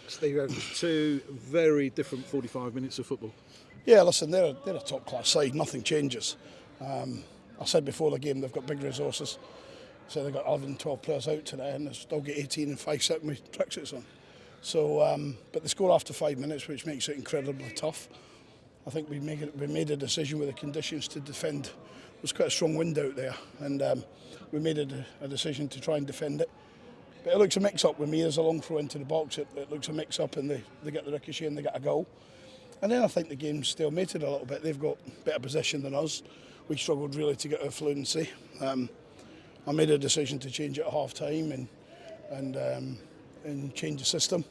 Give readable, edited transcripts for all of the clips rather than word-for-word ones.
Steve Evans, two very different 45 minutes of football. Yeah, listen, they're a top-class side. Nothing changes. I said before the game they've got big resources. So they've got 11, 12 players out today, and they still get 18 and 5 sitting with tracksuits on. So, but they score after 5 minutes, which makes it incredibly tough. I think we made a decision with the conditions to defend. There was quite a strong wind out there, and we made a decision to try and defend it. But it looks a mix-up with me as a long throw into the box. It looks a mix-up, and they get the ricochet and they get a goal. And then I think the game's stalemated a little bit. They've got better possession than us. We struggled really to get our fluency. I made a decision to change it at half-time and change the system.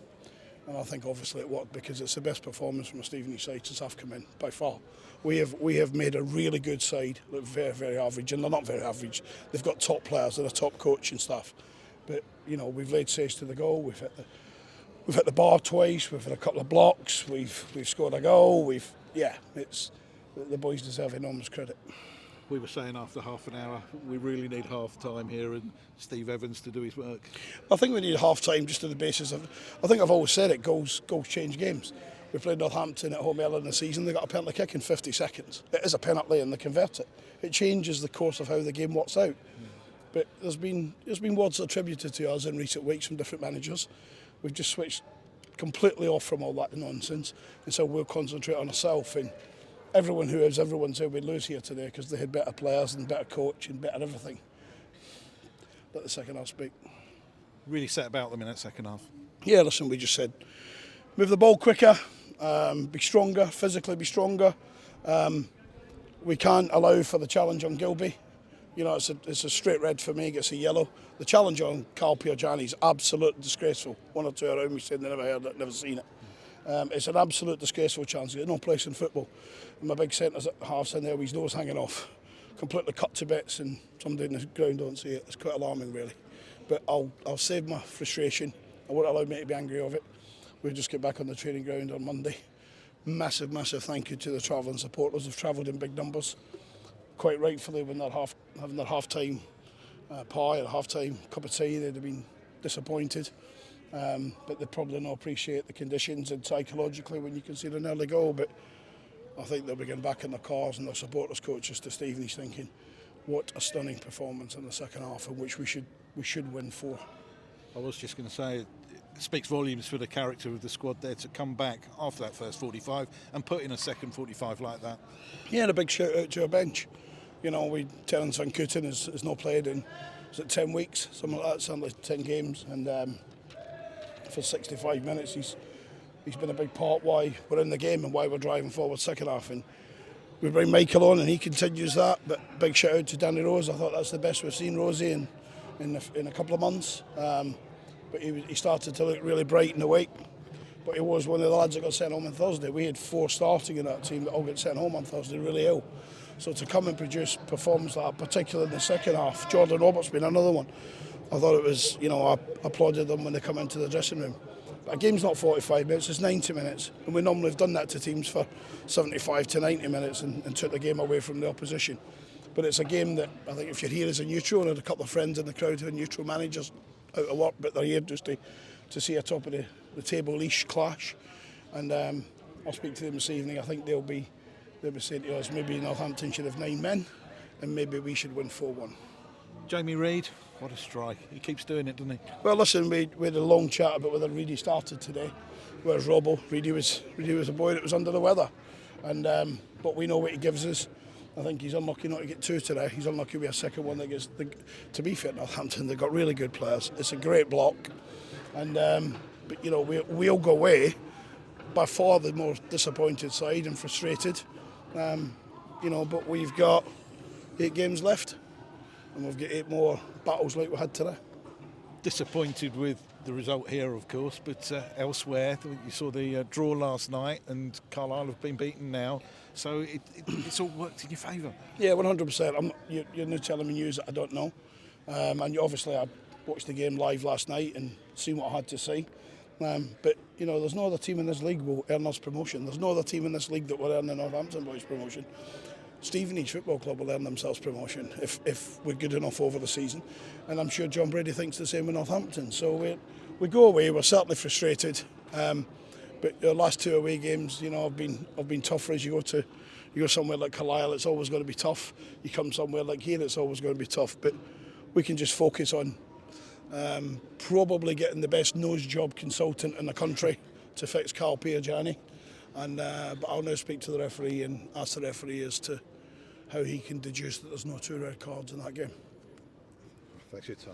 And I think obviously it worked because it's the best performance from a Stevenage side since I've come in, by far. We have made a really good side look very, very average, and they're not very average. They've got top players and a top coach and stuff. But, you know, we've laid says to the goal, we've hit the bar twice, we've had a couple of blocks, we've scored a goal, the boys deserve enormous credit. We were saying after half an hour, we really need half time here and Steve Evans to do his work. I think we need half time just on the basis of, I think I've always said it, goals change games. We played Northampton at home earlier in the season, they got a penalty kick in 50 seconds. It is a penalty and they convert it. It changes the course of how the game works out. But there's been words attributed to us in recent weeks from different managers. We've just switched completely off from all that nonsense, and so we'll concentrate on ourselves. And everyone said we'd lose here today because they had better players and better coach and better everything. Let the second half speak. Really set about them in that second half. Yeah, listen, we just said move the ball quicker, be stronger, physically be stronger. We can't allow for the challenge on Gilby. You know, it's a straight red for me, gets a yellow. The challenge on Carl Piagiani is absolutely disgraceful. One or two around me said they never heard it, never seen it. It's an absolute disgraceful challenge. There's no place in football. And my big centre's at half in there with his nose hanging off, completely cut to bits, and somebody in the ground don't see it. It's quite alarming, really. But I'll save my frustration. I won't allow me to be angry of it. We'll just get back on the training ground on Monday. Massive, massive thank you to the travelling supporters who've travelled in big numbers. Quite rightfully, when they're having their half-time pie or half-time cup of tea, they'd have been disappointed. But they probably don't appreciate the conditions and psychologically when you concede an early goal. But I think they'll be getting back in their cars and their supporters, coaches to Stevenage thinking, what a stunning performance in the second half, in which we should win 4. I was just going to say, it speaks volumes for the character of the squad there to come back after that first 45 and put in a second 45 like that. Yeah, and a big shout out to our bench. You know, Terence Van Kooten has not played in, is it 10 weeks, something like that, something like 10 games, and for 65 minutes he's been a big part why we're in the game and why we're driving forward second half. And we bring Michael on and he continues that, but big shout out to Danny Rose. I thought that's the best we've seen Rosie in a couple of months. But he started to look really bright and awake. But he was one of the lads that got sent home on Thursday. We had 4 starting in that team that all got sent home on Thursday, really ill. So to come and produce performance like that, particularly in the second half, Jordan Roberts being another one. I thought it was, you know, I applauded them when they come into the dressing room. But a game's not 45 minutes, it's 90 minutes. And we normally have done that to teams for 75 to 90 minutes and took the game away from the opposition. But it's a game that I think if you're here as a neutral, and I had a couple of friends in the crowd who are neutral managers out of work, but they're here just to see a top of the table leash clash. And I'll speak to them this evening. I think they'll be saying to us, maybe Northampton should have 9 men and maybe we should win 4-1. Jamie Reid, what a strike. He keeps doing it, doesn't he? Well, listen, we had a long chat about whether Reedy started today. Whereas Reedy was a boy that was under the weather. And but we know what he gives us. I think he's unlucky not to get 2 today. He's unlucky with a second one that gets, to be fair, Northampton, they've got really good players. It's a great block. And but you know, we'll go away by far the more disappointed side and frustrated. You know, but we've got 8 games left and we've got 8 more battles like we had today. Disappointed with the result here, of course, but elsewhere you saw the draw last night and Carlisle have been beaten now, so it's all worked in your favour. Yeah, 100%. You're not telling me news that I don't know, and obviously I watched the game live last night and seen what I had to say. But you know, there's no other team in this league will earn us promotion. There's no other team in this league that will earn the Northampton boys promotion. Stevenage Football Club will earn themselves promotion if we're good enough over the season, and I'm sure John Brady thinks the same with Northampton. So we go away. We're certainly frustrated. But the last 2 away games, you know, have been tougher. As you go somewhere like Carlisle, it's always going to be tough. You come somewhere like here, it's always going to be tough. But we can just focus on probably getting the best nose job consultant in the country to fix Carl Piergianni. And but I'll now speak to the referee and ask the referee as to how he can deduce that there's no 2 red cards in that game. Thanks for your time.